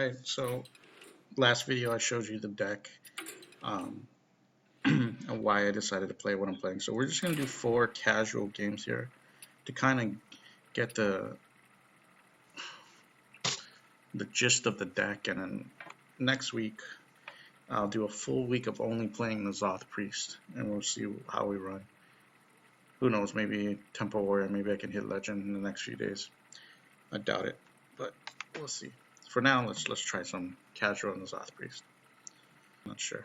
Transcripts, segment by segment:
Alright, so last video I showed you the deck um, and why I decided to play what I'm playing. So we're just going to do 4 casual games here to kind of get the gist of the deck, and then next week I'll do a full week of only playing the Zoth Priest, and we'll see how we run. Who knows, maybe Temple Warrior, maybe I can hit Legend in the next few days. I doubt it, but we'll see. For now, let's try some casual in the Zoth Priest. I'm not sure,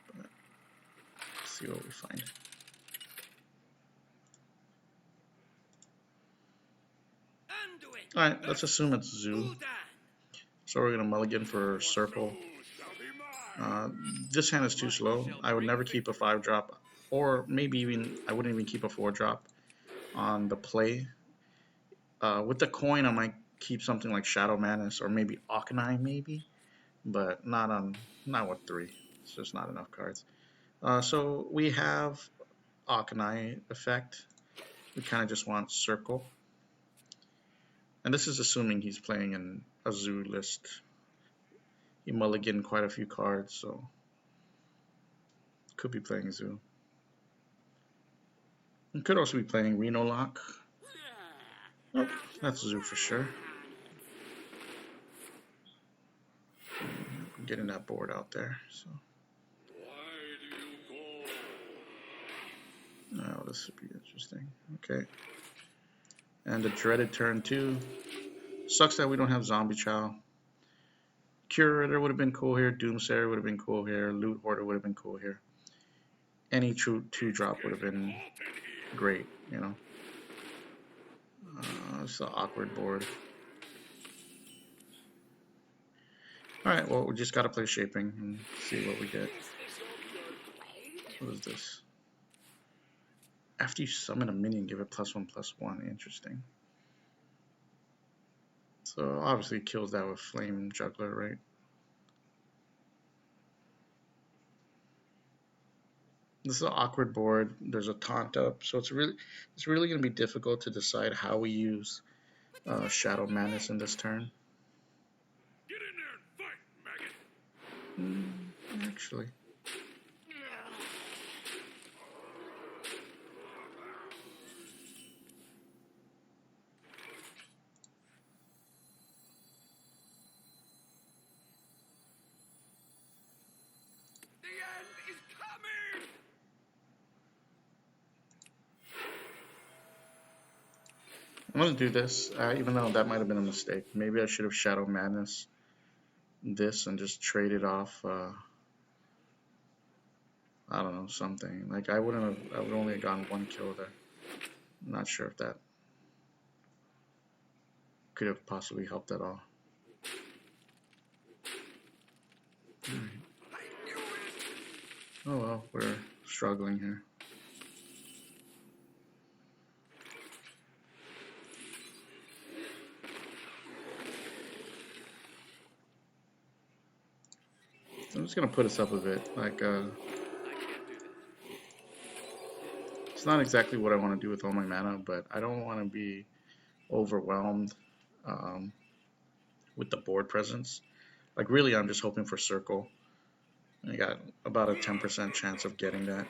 but let's see what we find. Alright, let's assume it's Zoo. So we're going to mulligan for Circle. This hand is too slow. I would never keep a 5-drop, or maybe even, I wouldn't even keep a 4-drop on the play. With the coin, I might keep something like Shadow Madness, or maybe Akanai, maybe, but not with 3. It's just not enough cards. So we have Akanai effect. We kind of just want Circle. And this is assuming he's playing in a Zoo list. He mulliganed quite a few cards, so could be playing Zoo. He could also be playing Reno Lock. Oh, that's Zoo for sure. Getting that board out there. So. Oh, this would be interesting. Okay. And the dreaded turn 2. Sucks that we don't have Zombie Chow. Curator would have been cool here. Doomsayer would have been cool here. Loot Hoarder would have been cool here. Any true 2-drop would have been great, you know. It's an awkward board. Alright, well, we just gotta play Shaping and see what we get. What is this? After you summon a minion, give it +1/+1. Interesting. So obviously it kills that with Flame Juggler, right? This is an awkward board. There's a taunt up, so it's really going to be difficult to decide how we use Shadow Madness in this turn. Get in there and fight, maggot. Actually. The end is coming. I'm going to do this, even though that might have been a mistake. Maybe I should have Shadow Madness this and just traded off, I don't know, something. Like, I would only have gotten 1 kill there. I'm not sure if that could have possibly helped at all. Oh well, we're struggling here. I'm just gonna put us up a bit. Like, it's not exactly what I want to do with all my mana, but I don't want to be overwhelmed with the board presence. Like, really, I'm just hoping for Circle. I got about a 10% chance of getting that.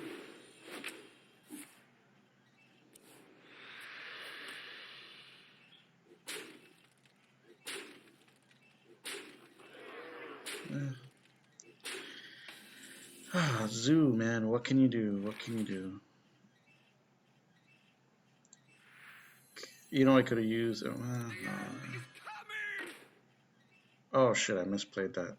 Zoo, man, what can you do? What can you do? You know, I could have used. No. Oh shit! I misplayed that.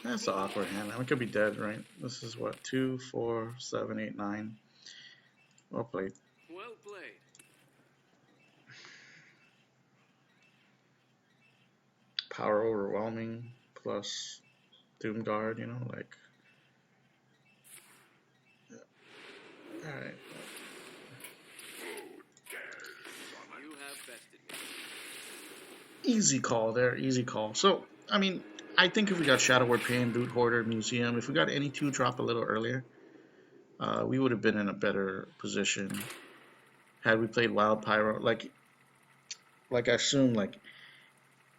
That's an awkward hand. I could be dead, right? This is what, 2, 4, 7, 8, 9. Well played. Well played. Power overwhelming plus Doom Guard, you know, like. Easy call there, easy call. So, I mean, I think if we got Shadow Word Pain, Loot Hoarder, Museum, if we got any two drop a little earlier, we would have been in a better position had we played Wild Pyro. Like I assume, like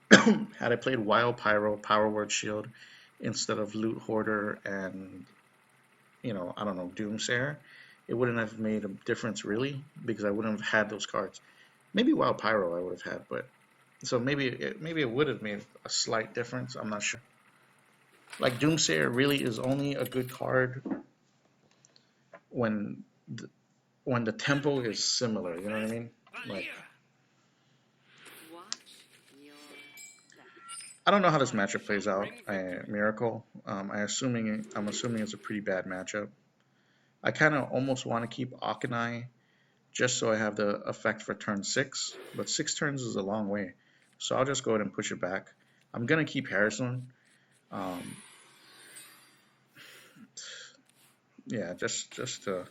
had I played Wild Pyro, Power Word Shield instead of Loot Hoarder and I don't know, Doomsayer, it wouldn't have made a difference really because I wouldn't have had those cards. Maybe Wild Pyro I would have had, but so maybe it would have made a slight difference. I'm not sure. Like Doomsayer really is only a good card when the, when the tempo is similar. You know what I mean? Like I don't know how this matchup plays out. Miracle. I'm assuming it's a pretty bad matchup. I kind of almost want to keep Akanai just so I have the effect for turn 6, but 6 turns is a long way. So I'll just go ahead and push it back. I'm going to keep Harrison. Um, yeah, just to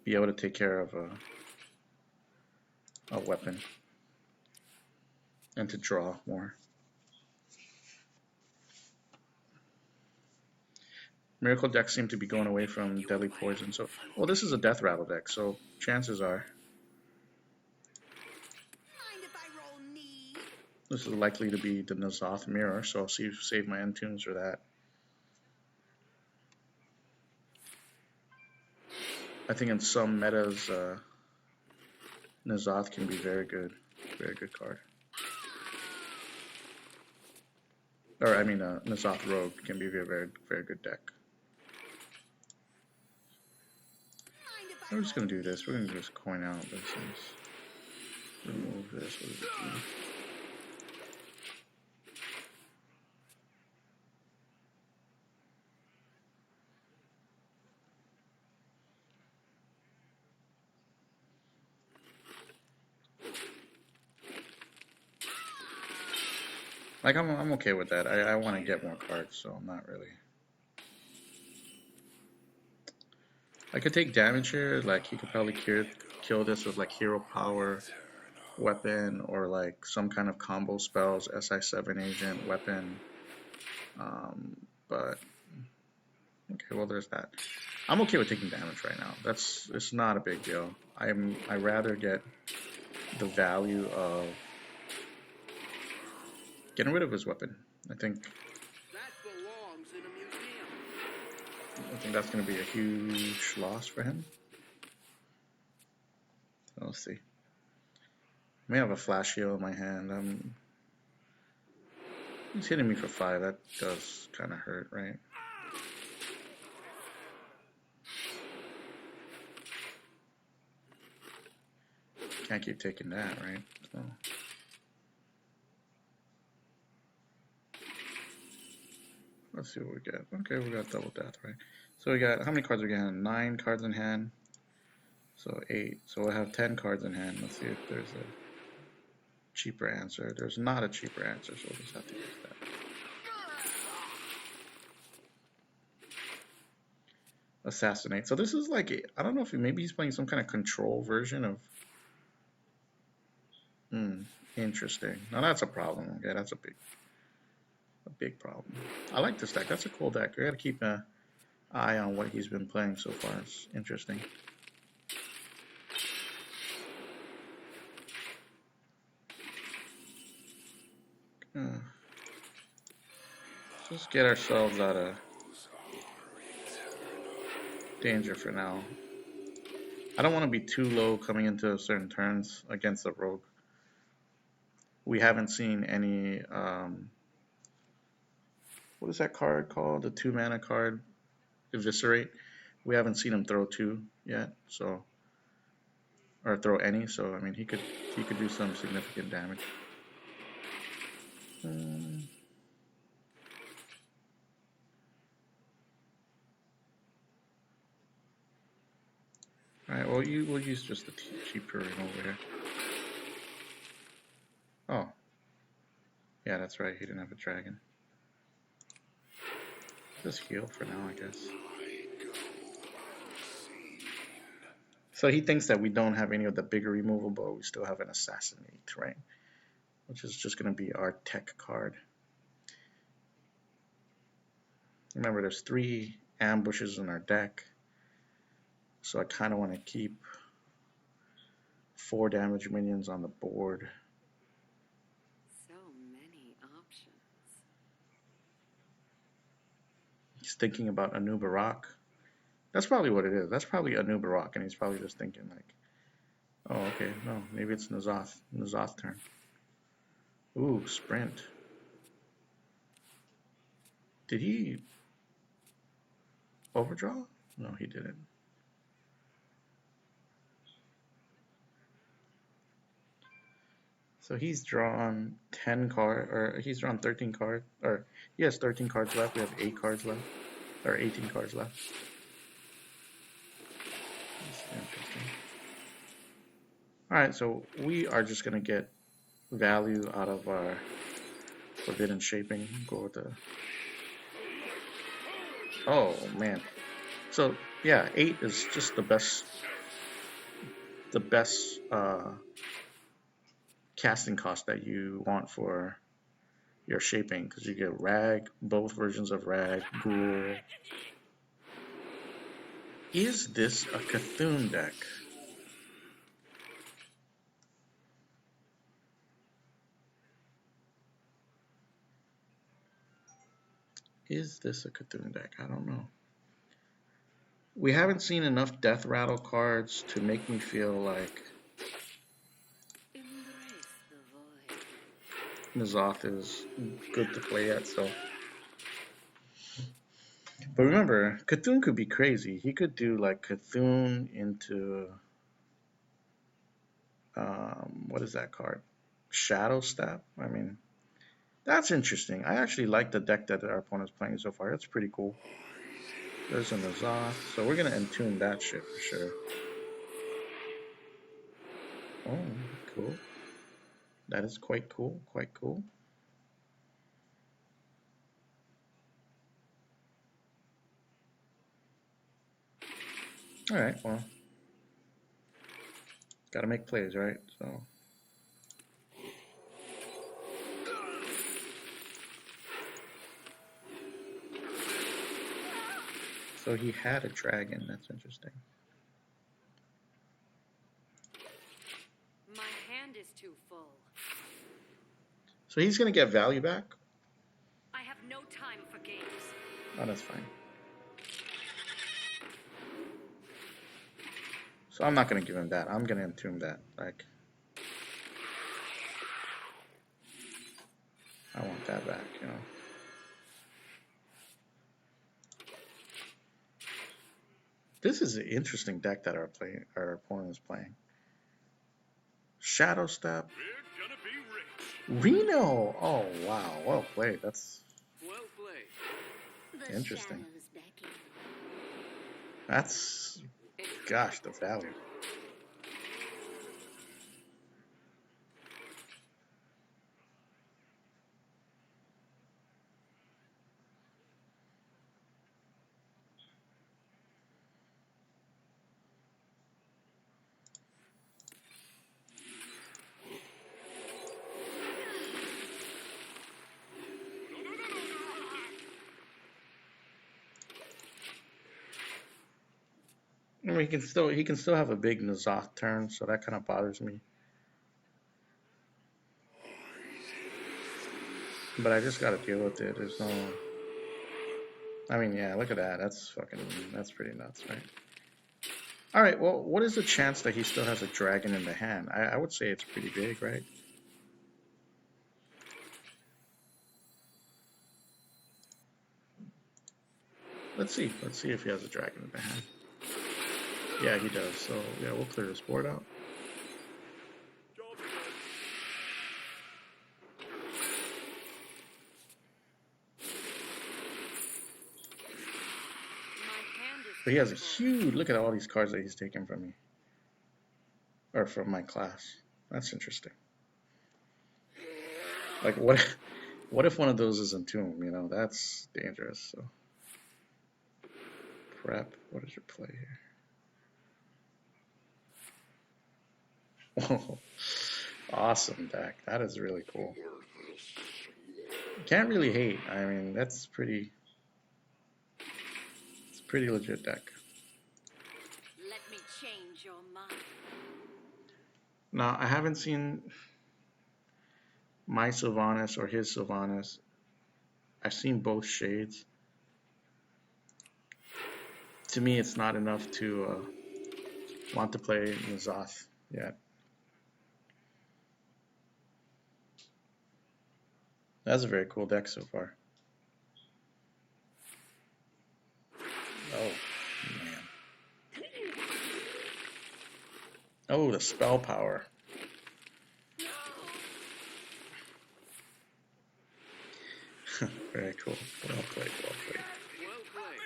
be able to take care of a weapon and to draw more. Miracle decks seem to be going away from Deadly Poison. So, well, this is a Death Rattle deck, so chances are this is likely to be the N'Zoth Mirror, so I'll save my end tunes for that. I think in some metas, N'Zoth can be very good card. Or I mean, N'Zoth Rogue can be a very good deck. We're just gonna do this. We're gonna just coin out this. Remove this. What does it do? Like I'm okay with that. I want to get more cards, so I'm not really. I could take damage here. Like he could probably kill this with like Hero Power, weapon, or like some kind of combo spells. SI7 agent, weapon. But okay, well there's that. I'm okay with taking damage right now. It's not a big deal. I rather get the value of getting rid of his weapon. I think that's going to be a huge loss for him. So let's see. I may have a flash heal in my hand. He's hitting me for 5. That does kind of hurt, right? Can't keep taking that, right? So. Let's see what we get. Okay, we got double death, right? So we got, how many cards we got? 9 cards in hand. So 8. So we'll have 10 cards in hand. Let's see if there's a cheaper answer. There's not a cheaper answer, so we'll just have to use that. Assassinate. So this is like, I don't know if maybe he's playing some kind of control version of. Interesting. Now that's a problem. Okay, that's a big problem. I like this deck. That's a cool deck. I gotta keep an eye on what he's been playing so far. It's interesting. Just get ourselves out of danger for now. I don't want to be too low coming into certain turns against the rogue. We haven't seen any. What is that card called? The 2-mana card, Eviscerate. We haven't seen him throw 2 yet, so or throw any. So I mean, he could do some significant damage. Alright, well, we'll use just the cheaper over here. Oh. Yeah, that's right, he didn't have a dragon. Just heal for now, I guess. So he thinks that we don't have any of the bigger removal, but we still have an Assassinate, right? which is just going to be our tech card. Remember, there's 3 ambushes in our deck, so I kind of want to keep 4 damage minions on the board. So many options. He's thinking about Anubarak. That's probably what it is. That's probably Anubarak, and he's probably just thinking like, oh, okay, no, maybe it's N'Zoth. N'Zoth turn. Ooh, sprint. Did he overdraw? No, he didn't. So he's drawn 10 cards, or he's drawn 13 cards, or he has 13 cards left. We have 8 cards left, or 18 cards left. That's interesting. All right, so we are just gonna get value out of our forbidden shaping. Go with the. Oh man. So yeah, 8 is just the best casting cost that you want for your shaping, because you get Rag, both versions of Rag, Ghoul. Is this a Cthulhu deck? Is this a Cthulhu deck? I don't know. We haven't seen enough Death Rattle cards to make me feel like N'Zoth is good to play at, so. But remember, Cthulhu could be crazy. He could do like Cthulhu into what is that card? Shadow Step. I mean, that's interesting. I actually like the deck that our opponent's playing so far. It's pretty cool. There's a N'Zoth, so we're gonna entune that shit for sure. Oh, cool. That is quite cool. Quite cool. All right. Well, gotta make plays, right? So. So he had a dragon. That's interesting. My hand is too full. So he's going to get value back? I have no time for games. Oh, that's fine. So I'm not going to give him that. I'm going to entomb that. Like, I want that back, you know. This is an interesting deck that our opponent is playing. Shadow Step. We're gonna be rich. Reno. Oh wow, well played. That's Well played. interesting. That's, gosh, the value. I mean, he can still have a big N'Zoth turn, so that kind of bothers me. But I just got to deal with it. There's no. I mean, yeah, look at that. That's pretty nuts, right? All right. Well, what is the chance that he still has a dragon in the hand? I would say it's pretty big, right? Let's see. Let's see if he has a dragon in the hand. Yeah, he does. So yeah, we'll clear his board out. But he has a huge. Look at all these cards that he's taken from me, or from my class. That's interesting. Like what? What if one of those is entomb? You know, that's dangerous. So prep. What is your play here? Oh, awesome deck. That is really cool. Can't really hate. I mean, that's pretty. It's a pretty legit deck. Let me change your mind. Now, I haven't seen my Sylvanas or his Sylvanas. I've seen both shades. To me, it's not enough to want to play N'Zoth yet. That's a very cool deck so far. Oh, man. Oh, the spell power. Very cool. Well played, well played. Well played.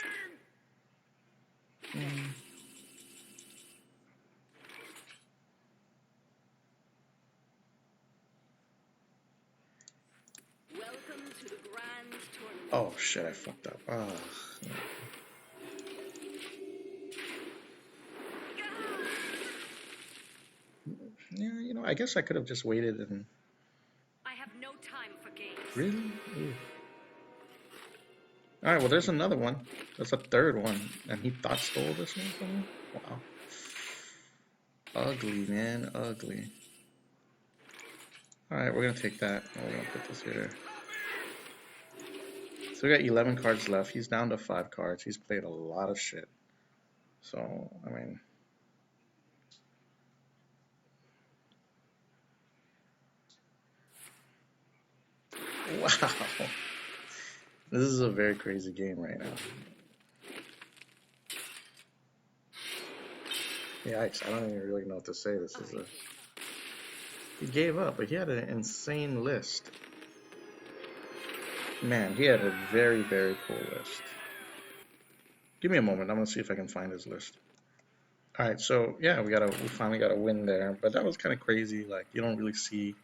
Welcome to the grand tournament. Oh shit, I fucked up. Yeah, you know, I guess I could have just waited and... I have no time for games. Really? Ooh. Alright, well there's another one. There's a third one. And he thought stole this one from me? Wow. Ugly, man. Ugly. Alright, we're gonna take that. We're gonna put this here. So we got 11 cards left. He's down to 5 cards. He's played a lot of shit. So, I mean... Wow. This is a very crazy game right now. Yikes, I don't even really know what to say. This is a... He gave up, but he had an insane list. Man, he had a very, very cool list. Give me a moment. I'm gonna see if I can find his list. Alright, so yeah, we finally got a win there, but that was kind of crazy. Like, you don't really see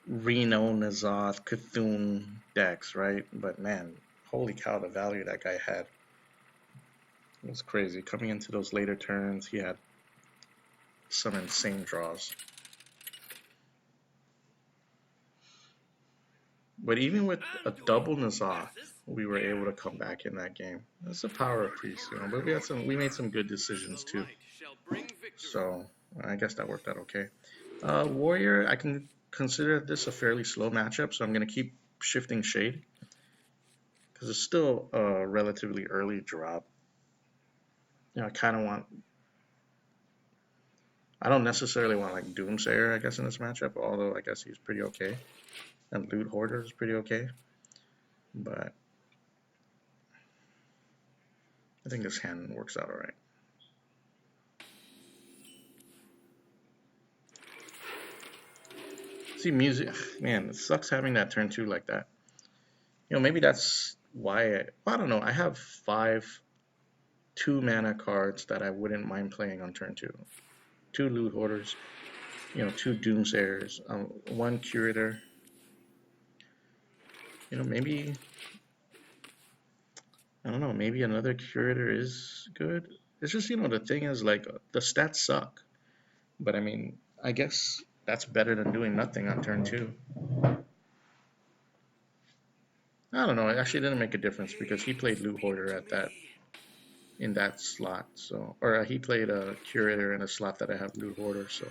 Reno, N'Zoth, Cthulhu decks, right? But man, holy cow, the value that guy had. It was crazy. Coming into those later turns, he had some insane draws. But even with a double N'Zoth, we were able to come back in that game. That's the power of Priest, you know. But we made some good decisions too. So I guess that worked out okay. Warrior, I can consider this a fairly slow matchup, so I'm gonna keep shifting Shade because it's still a relatively early drop. You know, I don't necessarily want like Doomsayer, I guess, in this matchup, although I guess he's pretty okay. And Loot Hoarder is pretty okay. But I think this hand works out alright. See, music, man, it sucks having that turn 2 like that. You know, maybe that's why, I don't know, I have 5 2-mana cards that I wouldn't mind playing on turn 2. 2 Loot Hoarders, you know, 2 Doomsayers, 1 Curator. You know, maybe, I don't know, maybe another Curator is good. It's just, you know, the thing is, like, the stats suck. But, I mean, I guess that's better than doing nothing on turn 2. I don't know, it actually didn't make a difference because he played Loot Hoarder in that slot. So, or he played a Curator in a slot that I have Loot Hoarder, so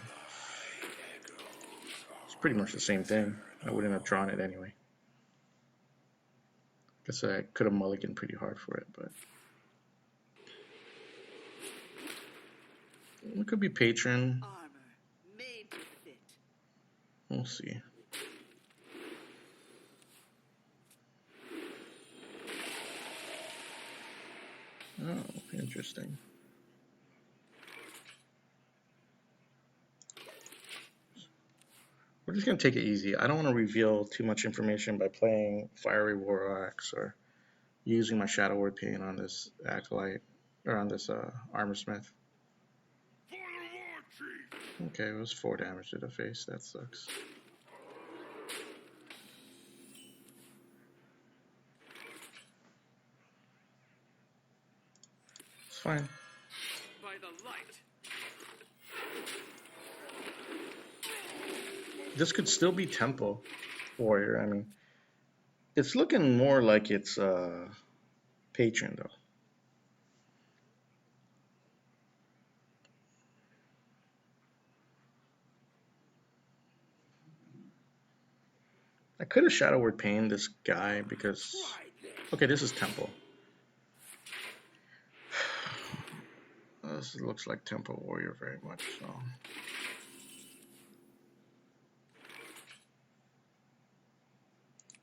it's pretty much the same thing. I wouldn't have drawn it anyway. Guess I could have mulliganed pretty hard for it, but it could be Patron. Armor made to fit. We'll see. Oh, interesting. We're just going to take it easy. I don't want to reveal too much information by playing Fiery War Axe or using my Shadow Word Paint on this Acolyte, or on this Armor Smith. Okay, it was 4 damage to the face. That sucks. It's fine. By the light. This could still be Tempo Warrior. I mean, it's looking more like it's Patron though. I could have Shadow Word Pain this guy because okay, this is Tempo. This looks like Tempo Warrior very much so.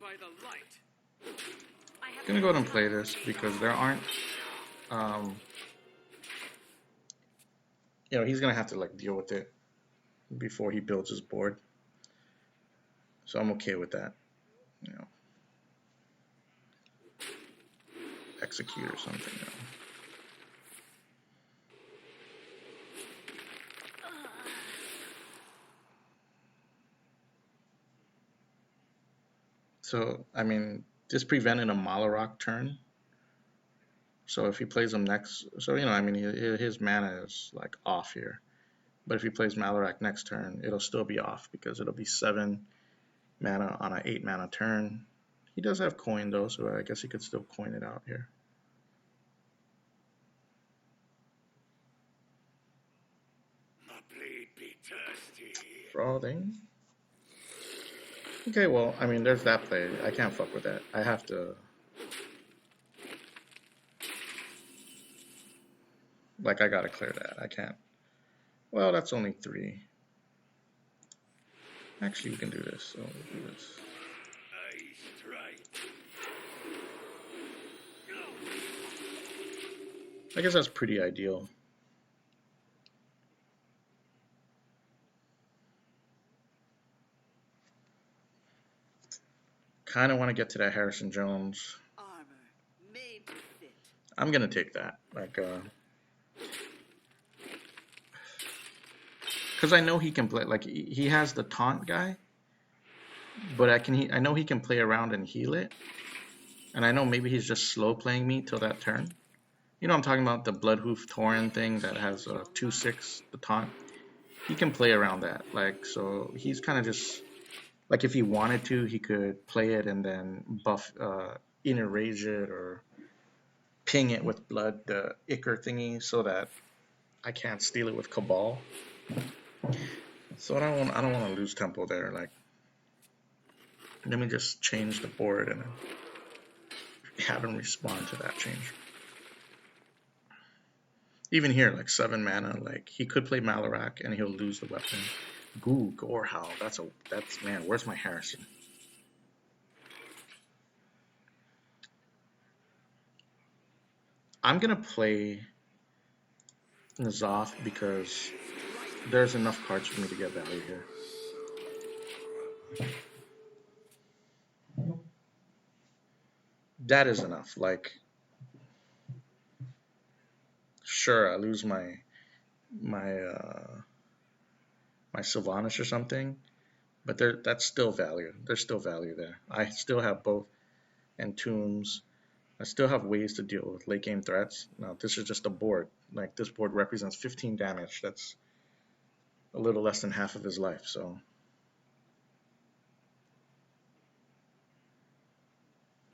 By the light. I'm gonna go ahead and play this because there aren't you know, he's gonna have to like deal with it before he builds his board. So I'm okay with that. You know. Execute or something, you know. So, I mean, this prevented a Malarok turn. So if he plays him next, so you know, I mean, his mana is like off here. But if he plays Malarok next turn, it'll still be off because it'll be 7 mana on an 8 mana turn. He does have coin though, so I guess he could still coin it out here. My blade be thirsty. Fraughting. Okay, well, I mean, there's that play. I can't fuck with that. I have to. Like, I gotta clear that. I can't. Well, that's only 3. Actually, we can do this. So we'll do this. I strike. I guess that's pretty ideal. Kind of want to get to that Harrison Jones. Armor made to fit. I'm gonna take that, like, because I know he can play. Like, he has the taunt guy, but I know he can play around and heal it, and I know maybe he's just slow playing me till that turn. You know, I'm talking about the Bloodhoof Tauren thing that has a 2/6 the taunt. He can play around that, like, so he's kind of just like if he wanted to, he could play it and then buff, enrage it or ping it with blood, the Ichor thingy, so that I can't steal it with Cabal. So I don't want to lose tempo there. Like, let me just change the board and have him respond to that change. Even here, like 7 mana, like he could play Malarak and he'll lose the weapon. Goo, Gorehowl, that's man, where's my Harrison? I'm gonna play N'Zoth because there's enough cards for me to get value here. That is enough. Like, sure, I lose my Sylvanas or something, but that's still value. There's still value there. I still have both Entombs. I still have ways to deal with late game threats. Now, this is just a board. Like, this board represents 15 damage. That's a little less than half of his life, so.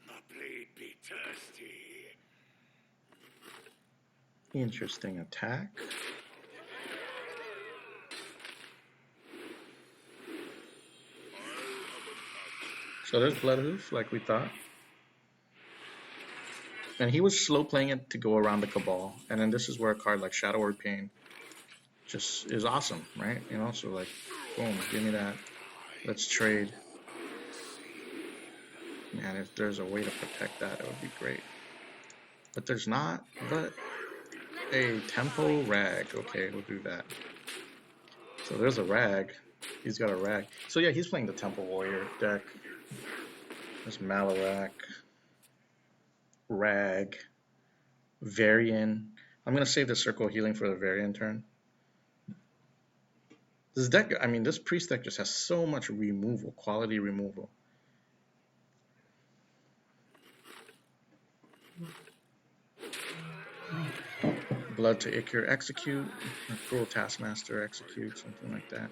My blade be thirsty. Interesting attack. So there's Bloodhoof, like we thought. And he was slow playing it to go around the Cabal. And then this is where a card like Shadow Word Pain just is awesome, right? You know, so like, boom, give me that. Let's trade. Man, if there's a way to protect that, it would be great. But there's not. But a Tempo Rag. Okay, we'll do that. So there's a Rag. He's got a Rag. So yeah, he's playing the Tempo Warrior deck. There's Malarak. Rag. Varian. I'm going to save the Circle Healing for the Varian turn. This deck, I mean, this Priest deck just has so much removal, quality removal. Blood to Ichor, execute. Cruel Taskmaster, execute, something like that.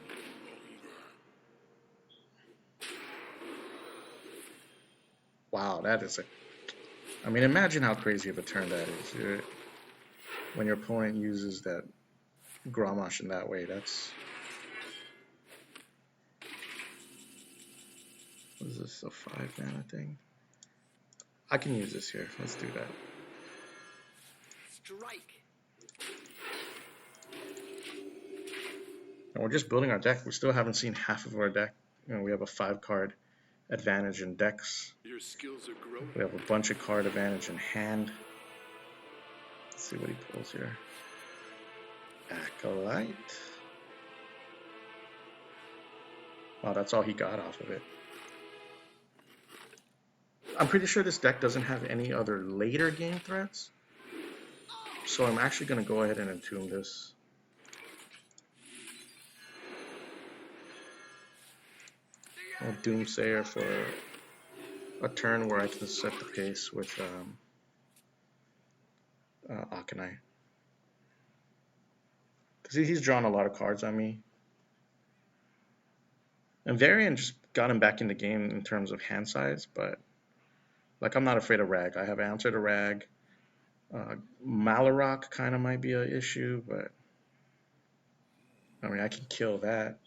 Wow, that is a. I mean, imagine how crazy of a turn that is. When your opponent uses that Grommash in that way, that's. What is this, a 5-mana thing? I can use this here. Let's do that. Strike. And we're just building our deck. We still haven't seen half of our deck. You know, we have a 5-card advantage in decks. Your skills are growing. We have a bunch of card advantage in hand. Let's see what he pulls here. Acolyte. Wow, that's all he got off of it. I'm pretty sure this deck doesn't have any other later game threats. So I'm actually going to go ahead and entomb this. A Doomsayer for a turn where I can set the pace with Akanai. Because he's drawn a lot of cards on me. And Varian just got him back in the game in terms of hand size, but like I'm not afraid of Rag. I have Answer to Rag. Malarok kind of might be an issue, but I mean I can kill that.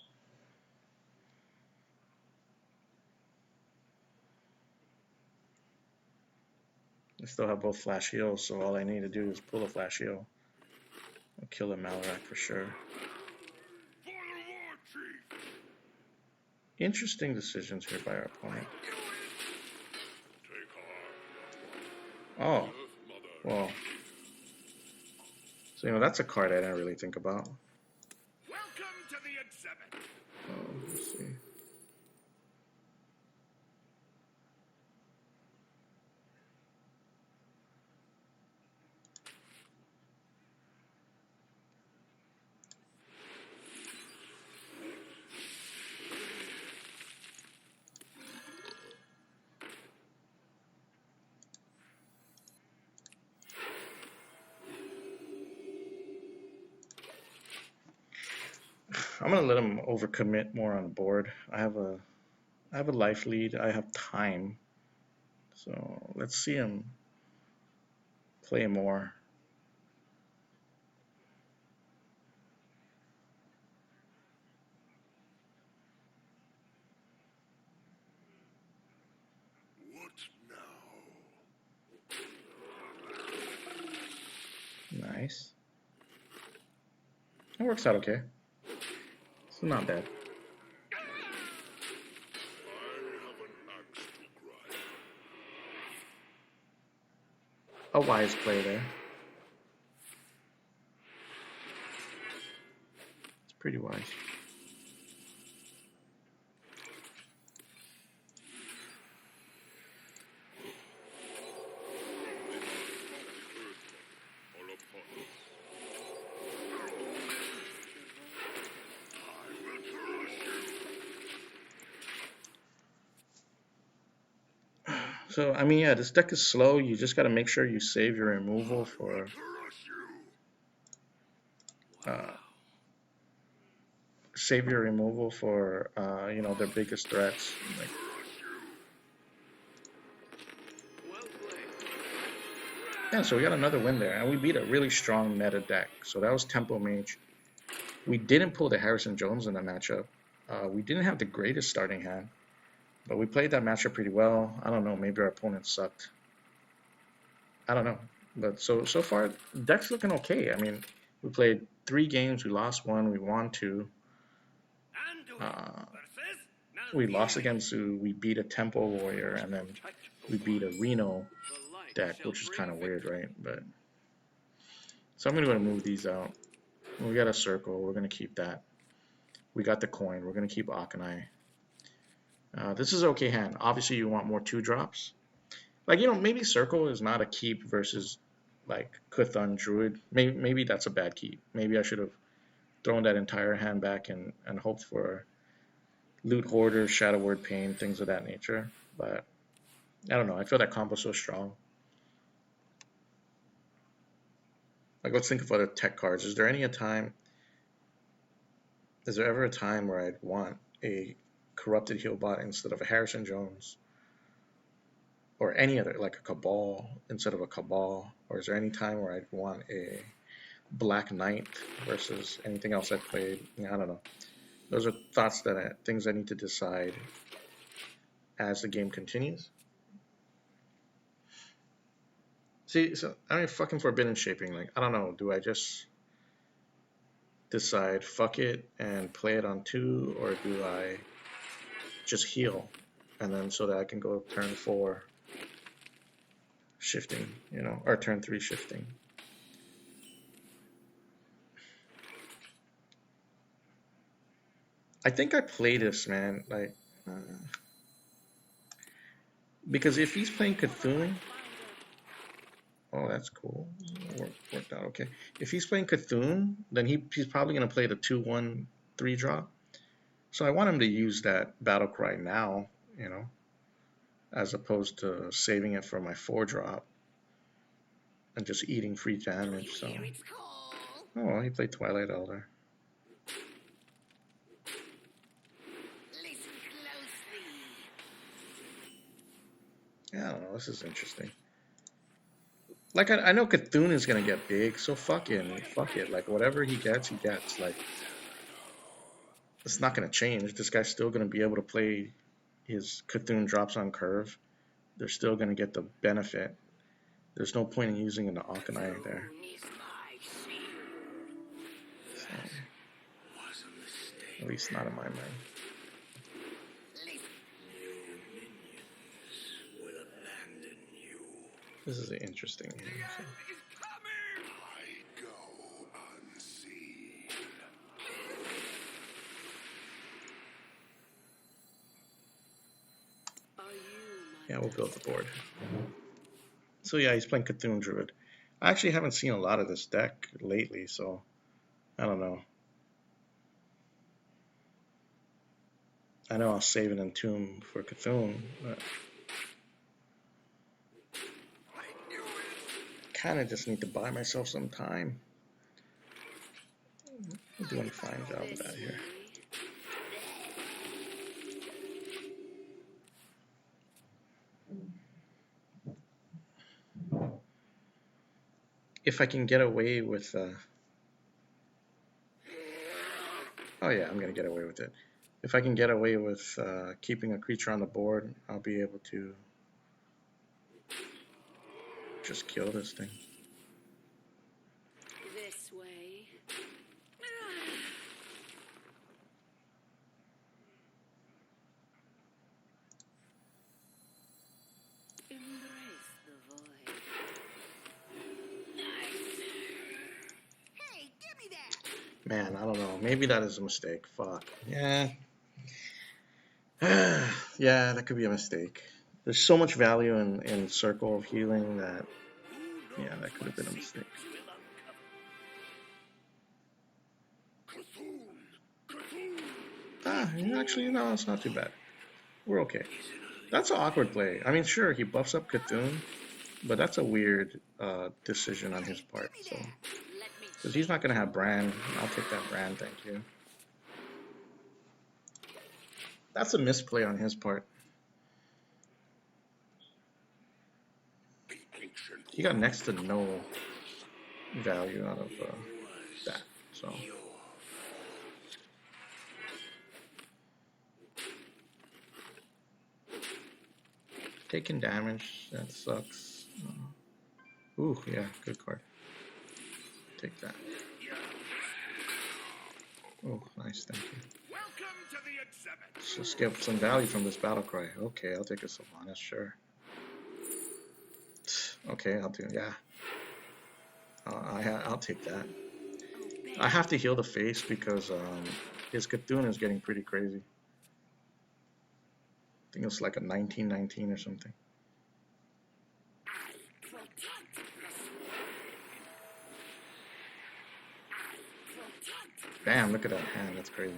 I still have both Flash Heals, so all I need to do is pull a Flash Heal. I'll kill a Malarok for sure. Interesting decisions here by our opponent. Oh, well. So, you know, that's a card I didn't really think about. Welcome to the exhibit. Oh, let's see. I'm gonna let him overcommit more on the board. I have a life lead. I have time, so let's see him play more. What now? Nice. It works out okay. It's not bad. I have an axe to grind. A wise play there. It's pretty wise. All upon us. So, I mean, yeah, this deck is slow. You just got to make sure you save your removal for you know, their biggest threats. Like, yeah, so we got another win there, and we beat a really strong meta deck. So that was Tempo Mage. We didn't pull the Harrison Jones in the matchup. We didn't have the greatest starting hand, but we played that matchup pretty well. I don't know, maybe our opponent sucked. I don't know, but so far deck's looking okay. I mean, we played 3 games, we lost 1, we won 2. We lost against Zoo, we beat a Tempo Warrior, and then we beat a Reno deck, which is kind of weird, right? But so I'm gonna move these out. We got a circle, we're gonna keep that. We got the coin, we're gonna keep Akanai. This is okay hand. Obviously, you want more 2-drops. Like, you know, maybe circle is not a keep versus like Kuthon Druid. Maybe that's a bad keep. Maybe I should have thrown that entire hand back and hoped for Loot Hoarder, Shadow Word Pain, things of that nature. But I don't know. I feel that combo's so strong. Like, let's think of other tech cards. Is there ever a time where I'd want a Corrupted Healbot instead of a Harrison Jones? or any other, like a Cabal instead of a Cabal? Or is there any time where I'd want a Black Knight versus anything else I played? Yeah, I don't know. Those are thoughts things I need to decide as the game continues. See, so I mean, fucking Forbidden Shaping. Like, I don't know. Do I just decide fuck it and play it on 2, or do I just heal and then so that I can go turn 4 shifting, or turn 3 shifting? I think I play this, man, like, because if he's playing Cthulhu, oh, that's cool. Worked out okay. If he's playing Cthulhu, then he's probably going to play the 2/1 3 drop. So I want him to use that battle cry now, as opposed to saving it for my 4 drop and just eating free damage. So, oh, he played Twilight Elder. Yeah, I don't know. This is interesting. Like, I know Cthulhu is gonna get big, so fuck it. Like, whatever he gets, he gets. Like, it's not gonna change. This guy's still gonna be able to play his Cthulhu drops on curve. They're still gonna get the benefit. There's no point in using an Akanai there. So, at least not in my mind. This is an interesting game. So. Yeah, we'll build the board. So yeah, he's playing Cthulhu Druid. I actually haven't seen a lot of this deck lately, so I don't know. I know I'll save an Entomb for Cthulhu, but kind of just need to buy myself some time. I'm doing a fine job of that here. If I can get away with, oh yeah, I'm gonna get away with it. If I can get away with keeping a creature on the board, I'll be able to just kill this thing. This way. Embrace the void. Hey, give me that. Man, I don't know. Maybe that is a mistake. Fuck. Yeah. Yeah, that could be a mistake. There's so much value in Circle of Healing that, yeah, that could have been a mistake. Actually, no, it's not too bad. We're okay. That's an awkward play. I mean, sure, he buffs up Cthulhu, but that's a weird decision on his part. So, because he's not going to have Bran. I'll take that Bran, thank you. That's a misplay on his part. He got next to no value out of that. So. Taking damage, that sucks. Ooh, yeah, good card. Take that. Oh, nice, thank you. So skip some value from this battle cry. Okay, I'll take a Sylvanas, sure. Okay, I'll do, yeah. I'll take that. I have to heal the face because his Cthulhu is getting pretty crazy. I think it's like a 1919 or something. Damn, look at that hand, that's crazy.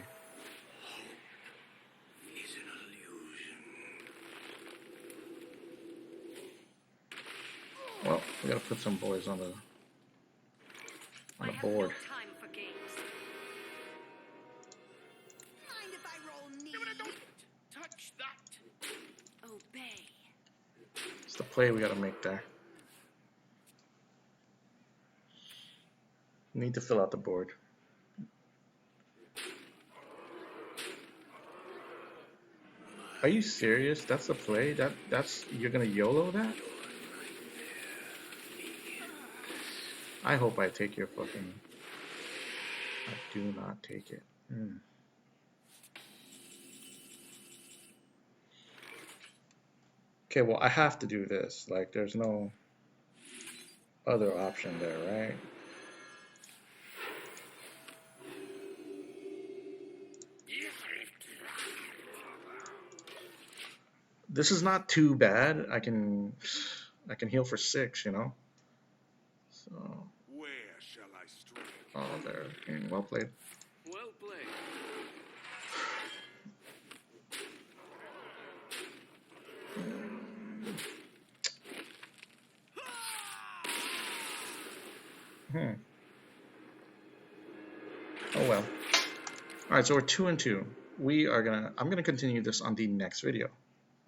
Well, we gotta put some boys on the board. Time for games. Mind if I roll knee? Touch that. Obey. the play we gotta make there. Need to fill out the board. Are you serious? That's the play? That's you're gonna YOLO that? I hope I take your fucking. I do not take it. Okay, well I have to do this. Like there's no other option there, right? This is not too bad. I can heal for 6, you know. So Where shall I strike? oh there. Well played. Well played. Oh well. All right, so we're 2-2. I'm gonna continue this on the next video.